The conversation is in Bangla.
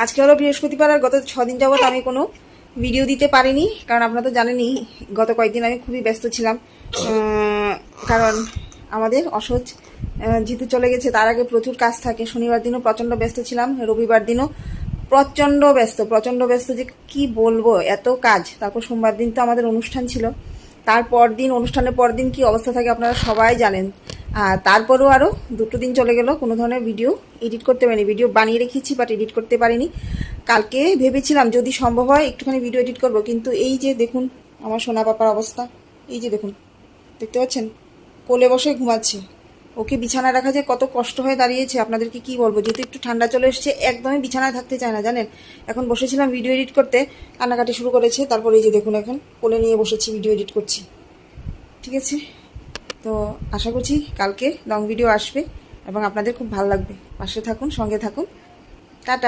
আজকে হলো বৃহস্পতিবার, আর গত 6 দিন যাবত আমি কোনো ভিডিও দিতে পারিনি, কারণ আপনারা তো জানেনই গত কয়েকদিন আমি খুবই ব্যস্ত ছিলাম। কারণ আমাদের অসহজ যেহেতু চলে গেছে, তার আগে প্রচুর কাজ থাকে। শনিবার দিনও প্রচণ্ড ব্যস্ত ছিলাম, রবিবার দিনও প্রচণ্ড ব্যস্ত যে কি বলবো, এত কাজ। তারপর সোমবার দিন তো আমাদের অনুষ্ঠান ছিল, তারপর দিন অনুষ্ঠানের পর দিন কি অবস্থা থাকে আপনারা সবাই জানেন। আর তারপরেও আরও 2 দিন চলে গেল, কোনো ধরনের ভিডিও এডিট করতে পারিনি। ভিডিও বানিয়ে রেখেছি বাট এডিট করতে পারিনি। কালকে ভেবেছিলাম যদি সম্ভব হয় একটুখানি ভিডিও এডিট করব, কিন্তু এই যে দেখুন আমার সোনা পাপার অবস্থা, এই যে দেখুন, দেখতে পাচ্ছেন কোলে বসে ঘুমাচ্ছে। ওকে বিছানায় রাখা যায় কত কষ্ট হয়ে দাঁড়িয়েছে, আপনাদেরকে কি বলবো। যেহেতু একটু ঠান্ডা চলে এসেছে, একদমই বিছানায় থাকতে চায় না জানেন। এখন বসেছিলাম ভিডিও এডিট করতে, কান্নাকাটি শুরু করেছে। তারপরে এই যে দেখুন এখন কোলে নিয়ে বসেছি, ভিডিও এডিট করছি। ঠিক আছে, তো আশা করছি কালকে লং ভিডিও আসবে এবং আপনাদের খুব ভালো লাগবে। পাশে থাকুন, সঙ্গে থাকুন। টাটা।